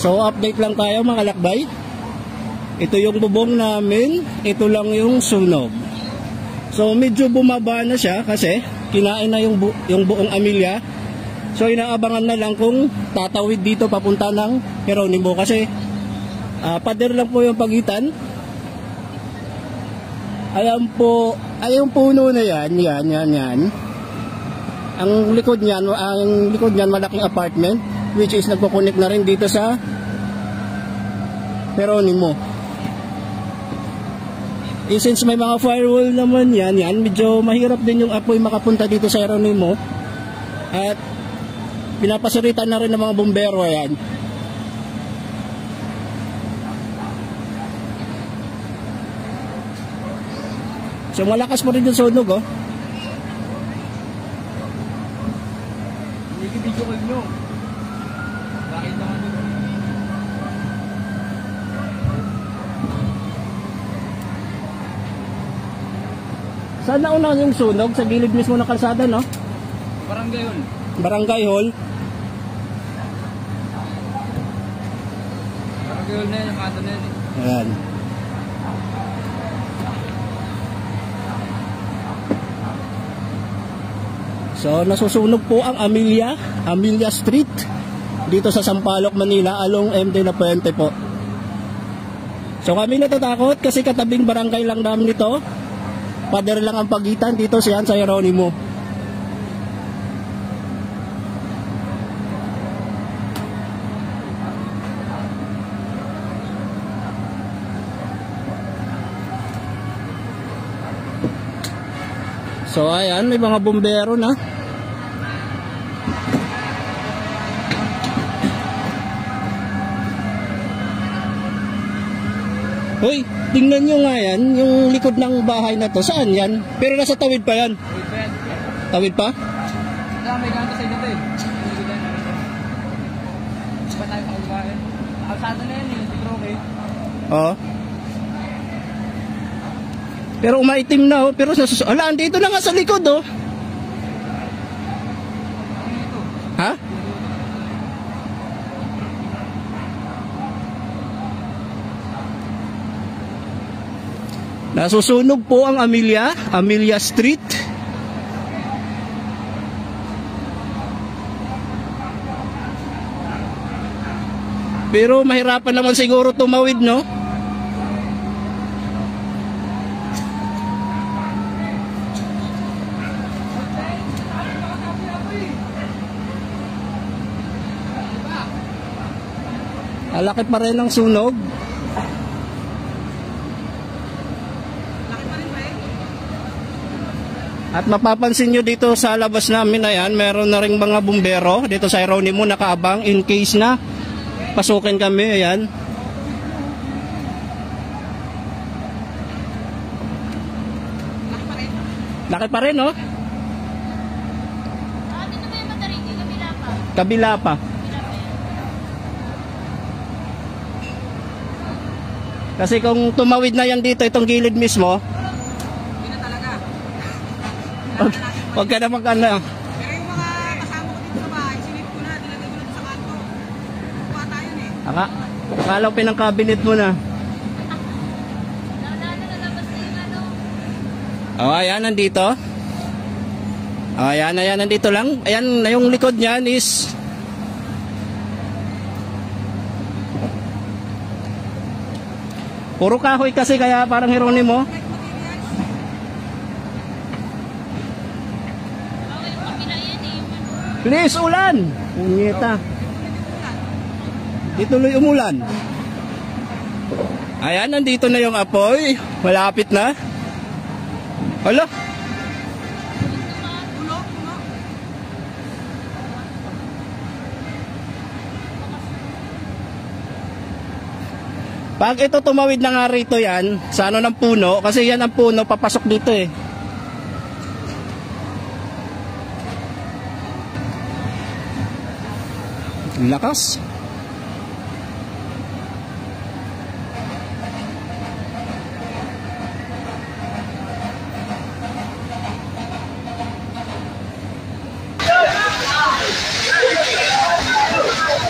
So update lang tayo mga lakbay. Ito yung bubong namin, ito lang yung sunog. So medyo bumaba na siya kasi kinain na yung buong Amelia. So inaabangan na lang kung tatawid dito papunta ng Jeronimo kasi pader lang po yung pagitan. Ayan po, ay yung puno na yan. Ang likod niyan malaking apartment which is nagko-connect na rin dito sa Jeronimo. Since may mga firewall naman yan, medyo mahirap din yung apoy makapunta dito sa Jeronimo. At pinapasuritan na rin ng mga bumbero yan. So malakas pa rin yung sunog, oh. Hindi video call nyo. Bakit naman dito? Saan nauna yung sunog? Sa gilid mismo ng kalsada, no? Barangay Hall. Barangay Hall. Barangay Hall na yan, yung kanto na yan eh. Ayan. So nasusunog po ang Amelia Street dito sa Sampaloc, Manila along MD La Puente po. So kami natatakot kasi katabing barangay lang namin ito. Pader lang ang pagitan dito siyan sa Jeronimo. So ayan, may mga bumbero na. Hoy, tingnan nyo nga yan, yung likod ng bahay na to. Saan yan? Pero nasa tawid pa yan. Tawid pa? May ganito sa dito eh. Ba tayo pakabahin? Kalsada na yan eh, siguro okay. Oo. Pero umaitim na, oh. Pero ala, dito na nga sa likod, oh. Ha? Nasusunog po ang Amelia Street. Pero mahirapan naman siguro tumawid, no? Laki pa rin ang sunog. At mapapansin nyo dito sa labas namin na yan, meron na rin mga bumbero dito sa Jeronimo nakaabang in case na pasukin kami. Ayan. Laki pa rin, no? Dito ba yung Matariki? Kabila pa. Kabila pa. Kasi kung tumawid na yan dito, itong gilid mismo, Hindi na talaga. wag ka na mag-ano. Pero yung mga kasama ko dito sa bahay, sinip ko na, dilagay ko na sa kanto. Kuha tayo eh. Akala ko pinang-cabinet mo na. Oh, ayan, nandito. Oh, ayan, nandito lang. Ayan, yung likod niyan is puro kahoy kasi kaya parang Jeronimo. Please, ulan! Punyeta. Dituloy umulan. Ayan, nandito na yung apoy. Malapit na. Hala. Pag ito tumawid na nga rito yan, sa ano ng puno, kasi yan ang puno, papasok dito eh. Lakas.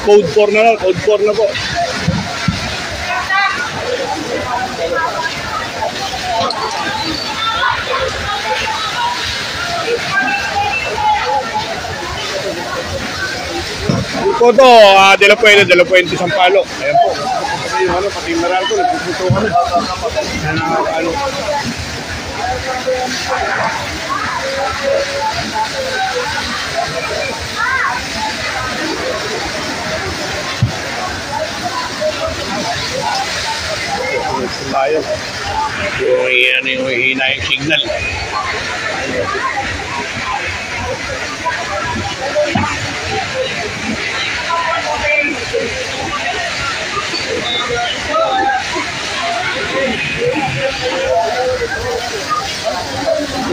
Code 4 na lang, code 4 na po. Po to, De La Puente, Sampaloc. Ayan po. Pati yung pati yung Meralco, nagpuputo kami. Ano. Tayo. Yung hihina yung signal.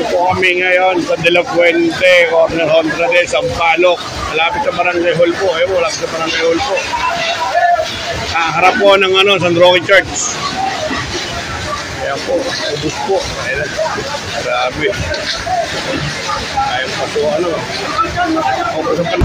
Ito kami ngayon sa De La Puente, corner Honrade, Sampaloc. Malapit sa Barangay Hall po. Ayun, malapit sa Barangay Hall po. Harap po ng San Roque Church. Ayan po, ubus po. Ayan. Grabe. Ayan pa po, Ubus pa.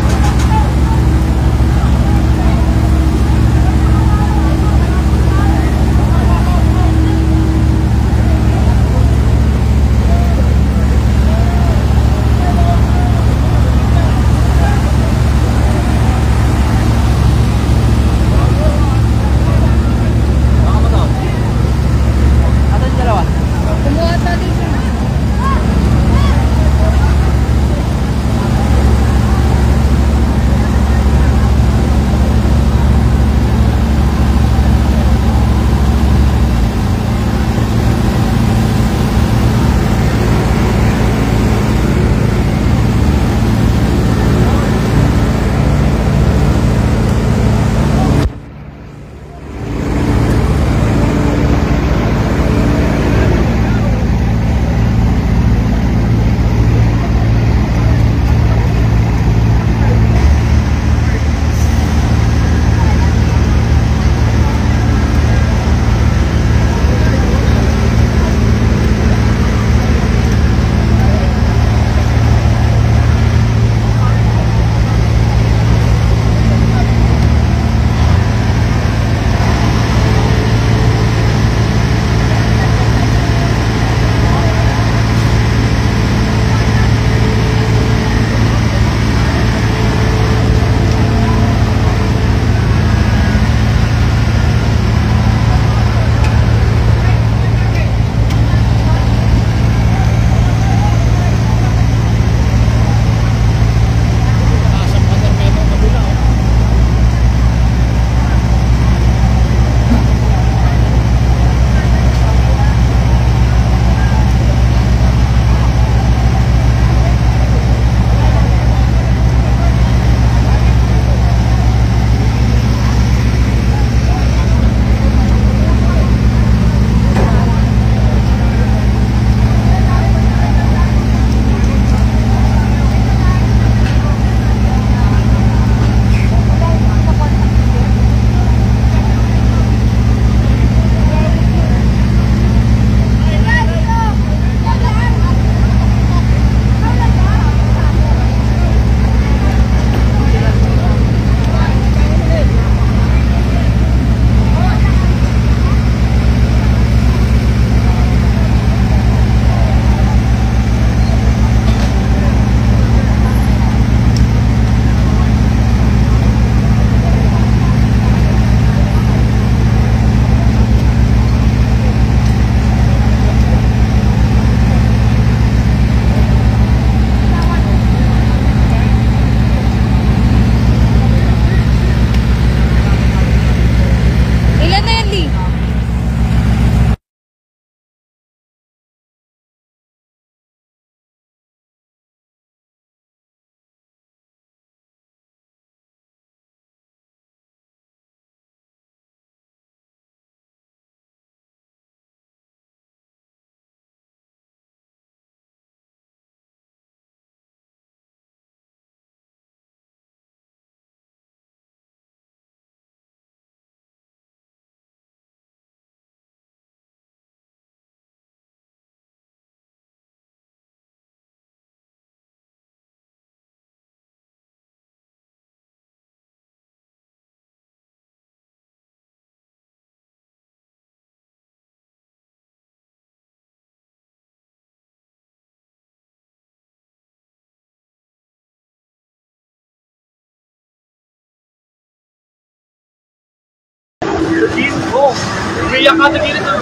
Oh, umiyak ka na dito.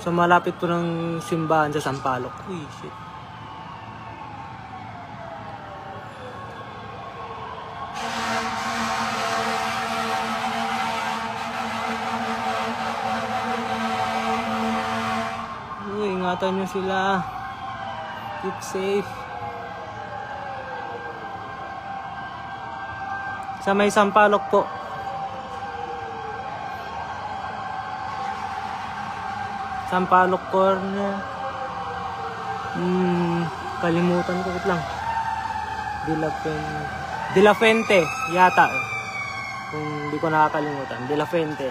So malapit po ng simbahan sa Sampaloc. Uy, shit. Uy, ingatan nyo sila. Keep safe. Sa may Sampaloc po. Sampaloc corner. Kalimutan ko lang. De La Fuente yata. Kung hindi ko nakakalimutan. De La Fuente.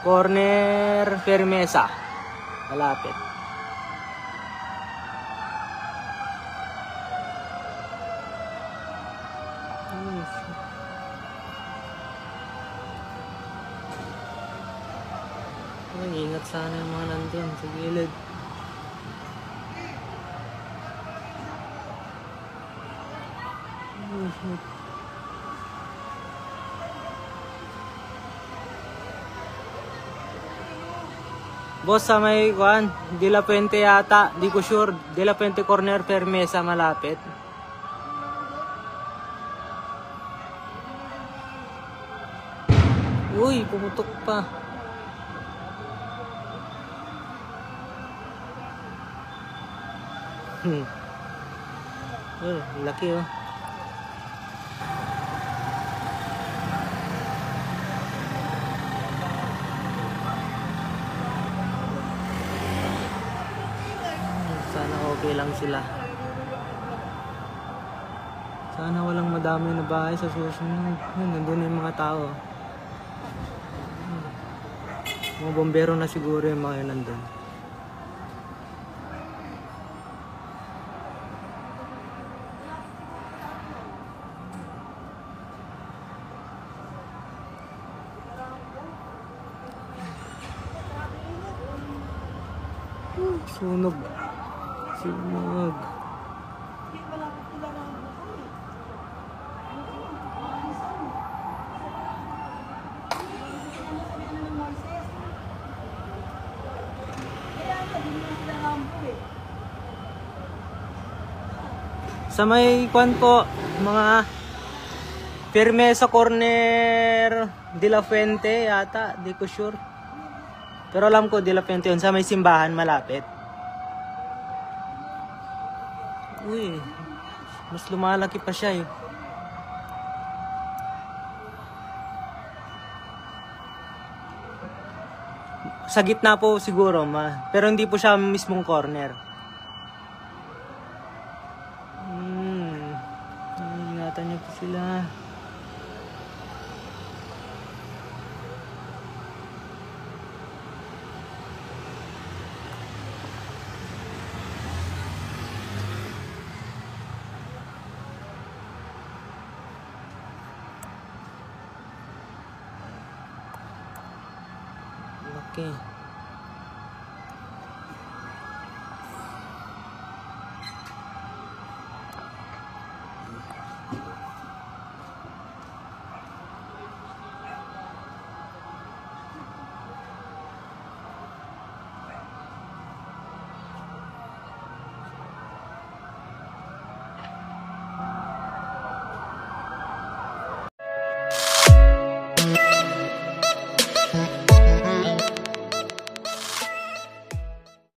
Corner Fermesa. Malapit. Ingat sana yung mga nandun sa gilid. Boss, sa may kwan, De La Fuente yata, di ko sure. De La Fuente corner Fermesa malapit. Uy, pumutok pa. Laki oh. Sana okay lang sila. Sana walang madami na bahay sa susunod. Nandun yung mga tao. Mga bombero na siguro yung mga yun nandun. Sunog. Sunog. Sa may kwan po, mga Fermesa corner De La Fuente yata, di ko sure. Pero alam ko De La Fuente yun, sa may simbahan malapit. Uy, mas lumalaki pa siya eh. Sa gitna po siguro, pero hindi po siya mismong corner. Ingatan niyo po sila. Okay.